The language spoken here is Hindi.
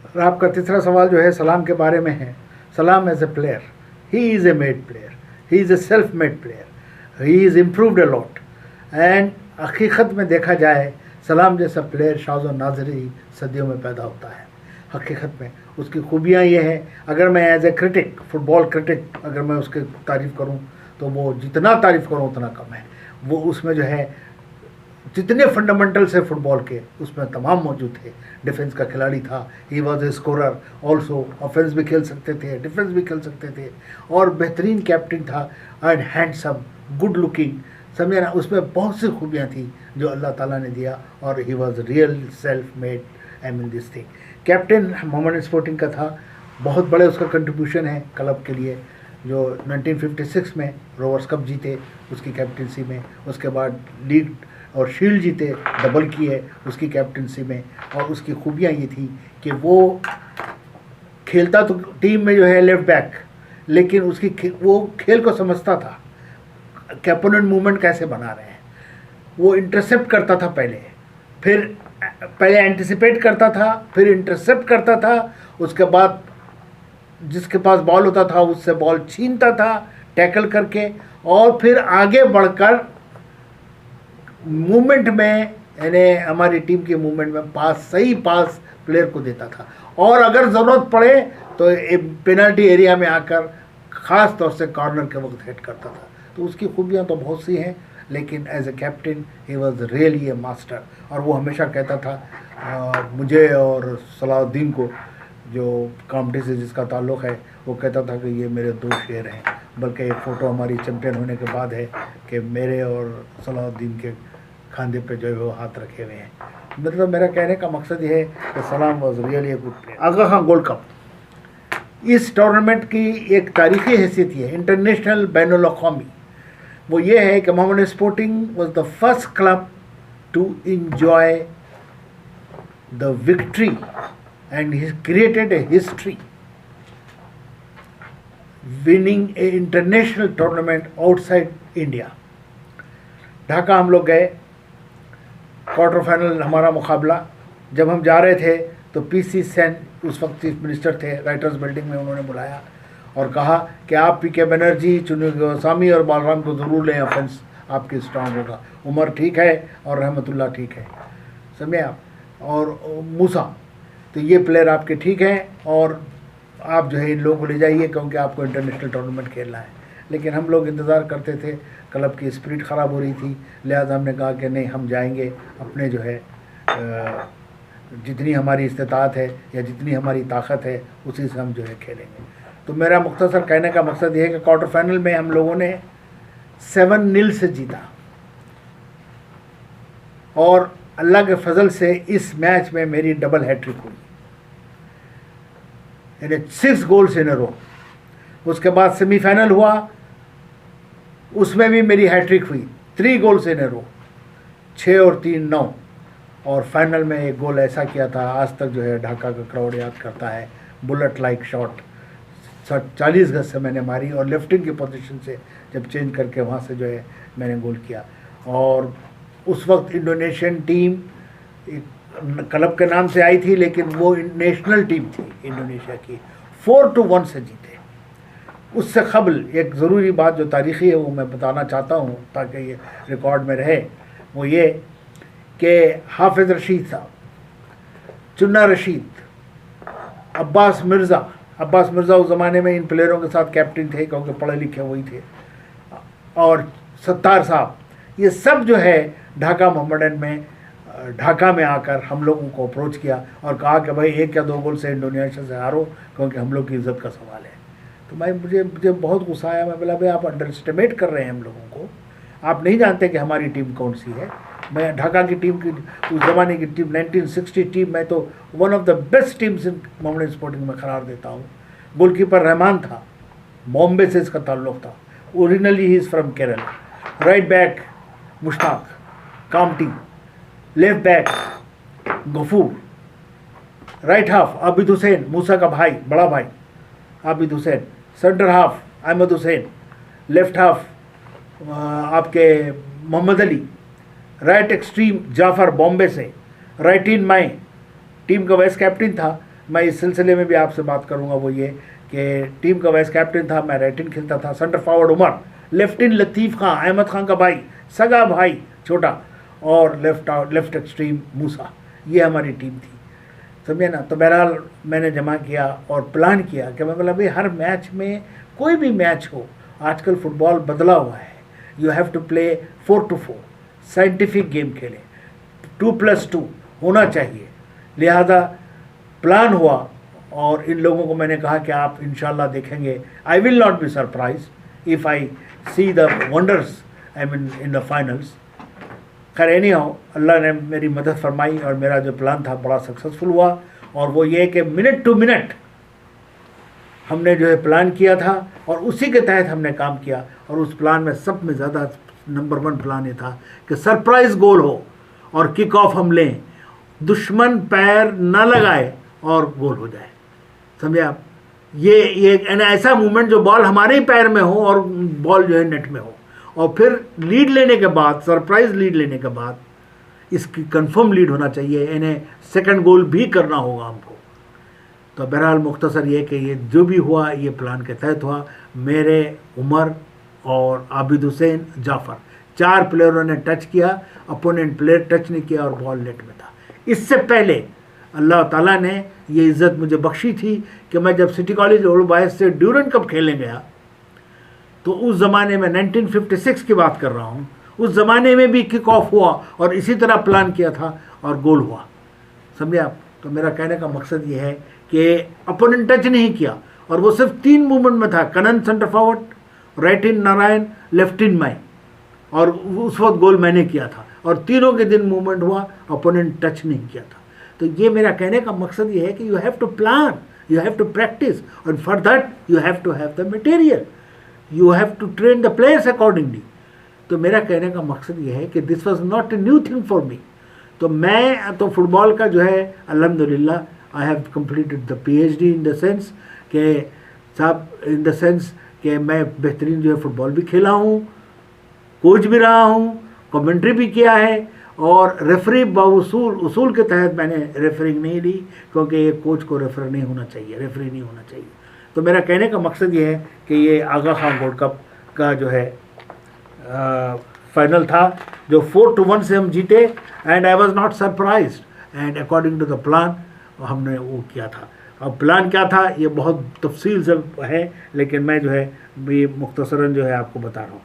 और आपका तीसरा सवाल जो है सलाम के बारे में है। Salam as a player, he is a made player, he is a self made player, he is improved a lot. And हकीकत में देखा जाए सलाम जैसा प्लेयर शाज़ और नाज़री ही सदियों में पैदा होता है। हकीकत में उसकी खूबियाँ ये हैं, अगर मैं as a critic, football critic, अगर मैं उसकी तारीफ़ करूँ तो वो जितना तारीफ़ करूँ उतना कम है। वो उसमें जो है जितने फंडामेंटल्स है फुटबॉल के उसमें तमाम मौजूद थे। डिफेंस का खिलाड़ी था, he was a scorer also, offence भी खेल सकते थे, डिफेंस भी खेल सकते थे, और बेहतरीन कैप्टन था एंड हैंडसम, गुड लुकिंग, समझे ना। उसमें बहुत सी खूबियाँ थी जो अल्लाह ताला ने दिया, और he was real self made I mean this thing. Captain Mohammedan sporting का था, बहुत बड़े उसका कंट्रीब्यूशन है क्लब के लिए, जो 1956 में रोवर्स कप जीते उसकी कैप्टनसी में, उसके बाद लीग और शील्ड जीते, डबल किए उसकी कैप्टनसी में। और उसकी खूबियाँ ये थी कि वो खेलता तो टीम में जो है लेफ्ट बैक, लेकिन वो खेल को समझता था कि अपोनेंट मूवमेंट कैसे बना रहे हैं। वो इंटरसेप्ट करता था पहले एंटिसिपेट करता था, फिर इंटरसेप्ट करता था, उसके बाद जिसके पास बॉल होता था उससे बॉल छीनता था टैकल करके, और फिर आगे बढ़कर मूवमेंट में, यानी हमारी टीम के मूवमेंट में सही पास प्लेयर को देता था, और अगर ज़रूरत पड़े तो पेनल्टी एरिया में आकर ख़ास तौर से कॉर्नर के वक्त हेड करता था। तो उसकी खूबियाँ तो बहुत सी हैं, लेकिन as a captain he was really a master. और वो हमेशा कहता था मुझे और सलाउद्दीन को, जो कॉमेडी से जिसका ताल्लुक़ है, वो कहता था कि ये मेरे दो शेर हैं। बल्कि एक फ़ोटो हमारी चैम्पियन होने के बाद है कि मेरे और सलाउद्दीन के खांदे पे जो है वो हाथ रखे हुए हैं। मतलब मेरा कहने का मकसद ये है कि Salam was really a good player. Aga Khan gold cup, इस टूर्नामेंट की एक तारीख़ी हैसियत है, इंटरनेशनल बैनुल अक़वामी। वो ये है कि Mohammedan Sporting was the first club to enjoy the victory and he created a history winning a international tournament outside India. Dhaka हम लोग गए, क्वार्टर फाइनल हमारा मुकाबला। जब हम जा रहे थे तो पीसी सेन उस वक्त चीफ मिनिस्टर थे, राइटर्स बिल्डिंग में उन्होंने बुलाया और कहा कि आप पीके बनर्जी, चुनी गोस्वामी और बालराम को ज़रूर लें, ऑफेंस आपकी स्ट्रांग होगा, उमर ठीक है और रहमतुल्लाह ठीक है, समझे आप, और मूसा, तो ये प्लेयर आपके ठीक हैं और आप जो है इन लोगों को ले जाइए क्योंकि आपको इंटरनेशनल टूर्नामेंट खेलना है। लेकिन हम लोग इंतज़ार करते थे, क्लब की स्पिरिट ख़राब हो रही थी, लिहाजा हमने कहा कि नहीं, हम जाएंगे, अपने जो है जितनी हमारी इस्तेताअत है या जितनी हमारी ताकत है उसी से हम जो है खेलेंगे। तो मेरा मुख्तसर कहने का मकसद ये है कि क्वार्टर फाइनल में हम लोगों ने 7-0 से जीता, और अल्लाह के फजल से इस मैच में मेरी डबल हैट्रिक हुई, यानी 6 गोल्स इन अ रो। उसके बाद सेमीफाइनल हुआ, उसमें भी मेरी हैट्रिक हुई, 3 गोल्स इन अ रो, 6 और 3 9। और फाइनल में एक गोल ऐसा किया था, आज तक जो है ढाका का क्राउड याद करता है, बुलेट लाइक शॉट 40 गज से मैंने मारी, और लेफ्टिंग की पोजीशन से जब चेंज करके वहाँ से जो है मैंने गोल किया। और उस वक्त इंडोनेशियन टीम क्लब के नाम से आई थी, लेकिन वो नेशनल टीम थी इंडोनेशिया की, 4-1 से जीते। उससे कबल एक ज़रूरी बात जो तारीख़ी है वो मैं बताना चाहता हूँ ताकि ये रिकॉर्ड में रहे, वो ये कि हाफिज़ रशीद साहब, चुन्ना रशीद, अब्बास मिर्ज़ा उस ज़माने में इन प्लेयरों के साथ कैप्टन थे क्योंकि पढ़े लिखे वही थे, और सत्तार साहब, ये सब जो है ढाका में आकर हम लोगों को अप्रोच किया और कहा कि भाई 1 या 2 गोल से इंडोनेशिया से हारो क्योंकि हम लोग की इज़्ज़त का सवाल है। तो मुझे बहुत गुस्सा आया। मैं बोला भाई आप अंडर एस्टिमेट कर रहे हैं हम लोगों को, आप नहीं जानते कि हमारी टीम कौन सी है। मैं ढाका की टीम की, उस ज़माने की टीम 1960 टीम में तो one of the best teams in Mohammedan sporting में करार देता हूँ। गोलकीपर रहमान था, बॉम्बे से इसका ताल्लुक़ था, ओरिजिनली ही is from Kerala. Right back Mushtaq Kamti, left back Gafoor, right half Abid Hussain, Musa का भाई, बड़ा भाई Abid Hussain, centre half Ahmed Hussain, left half आपके मोहम्मद अली, राइट एक्सट्रीम जाफ़र बॉम्बे से, राइट इन माई टीम का वाइस कैप्टन था मैं इस सिलसिले में भी आपसे बात करूंगा, वो ये कि टीम का वाइस कैप्टन था, मैं राइट इन खेलता था, centre forward Umar, left in Latif Khan, Ahmed Khan का भाई, सगा भाई छोटा, और लेफ्ट एक्सट्रीम मूसा। ये हमारी टीम थी, समझे ना। तो बहरहाल मैंने जमा किया और प्लान किया कि मैं बोला भाई हर मैच में, कोई भी मैच हो, आजकल फुटबॉल बदला हुआ है, you have to play 4-4, scientific game खेलें, 2+2 होना चाहिए। लिहाजा प्लान हुआ और इन लोगों को मैंने कहा कि आप इंशाल्लाह देखेंगे, I will not be surprise if I see the wonders I mean in the finals. खैर एनी हाउ, अल्लाह ने मेरी मदद फरमाई और मेरा जो प्लान था बड़ा सक्सेसफुल हुआ। और वो ये कि मिनट टू मिनट हमने जो है प्लान किया था और उसी के तहत हमने काम किया। और उस प्लान में सब में ज़्यादा नंबर 1 प्लान ये था कि सरप्राइज़ गोल हो और किक ऑफ हम लें, दुश्मन पैर न लगाए और गोल हो जाए, समझे आप। ये एक ऐसा मूवमेंट जो बॉल हमारे ही पैर में हो और बॉल जो है नेट में हो, और फिर लीड लेने के बाद, सरप्राइज लीड लेने के बाद, इसकी कंफर्म लीड होना चाहिए, इन्हें सेकंड गोल भी करना होगा हमको। तो बहरहाल मुख्तसर ये कि ये जो भी हुआ ये प्लान के तहत हुआ। मेरे, उमर और आबिद हुसैन, जाफ़र, 4 प्लेयरों ने टच किया, अपोनेंट प्लेयर टच नहीं किया और बॉल नेट में था। इससे पहले अल्लाह ताला ने ये इज़्ज़त मुझे बख्शी थी कि मैं जब सिटी कॉलेज ओल्ड बॉयज़ से ड्यूरेंट कप खेलने गया, तो उस ज़माने में 1956 की बात कर रहा हूँ, उस ज़माने में भी किक ऑफ हुआ और इसी तरह प्लान किया था और गोल हुआ, समझे आप। तो मेरा कहने का मकसद ये है कि अपोनेंट टच नहीं किया और वो सिर्फ 3 मूवमेंट में था, Kannan centre forward, right in Narayan, left in मैं, और उस वक्त गोल मैंने किया था और तीनों के दिन मूवमेंट हुआ, अपोनेंट टच नहीं किया था। तो ये मेरा कहने का मकसद ये है कि you have to plan, you have to practice, और for that you have to have the material, you have to train the players accordingly. तो मेरा कहने का मकसद ये है कि this was not a new thing for me. तो मैं तो फुटबॉल का जो है अल्हम्दुलिल्लाह I have completed the PhD in the sense कि साहब, इन द सेंस कि मैं बेहतरीन जो है फुटबॉल भी खेला हूँ, कोच भी रहा हूँ, कमेंट्री भी किया है, और रेफरी उसूल के तहत मैंने रेफरिंग नहीं ली, क्योंकि ये कोच को रेफर नहीं होना चाहिए, रेफरी नहीं होना चाहिए। तो मेरा कहने का मकसद ये है कि ये आगा खां गोल्ड कप का जो है फाइनल था, जो 4-1 से हम जीते, and I was not surprised, and according to the plan हमने वो किया था। अब प्लान क्या था ये बहुत तफसील से है, लेकिन मैं जो है भी मुख्तसरन जो है आपको बता रहा हूँ।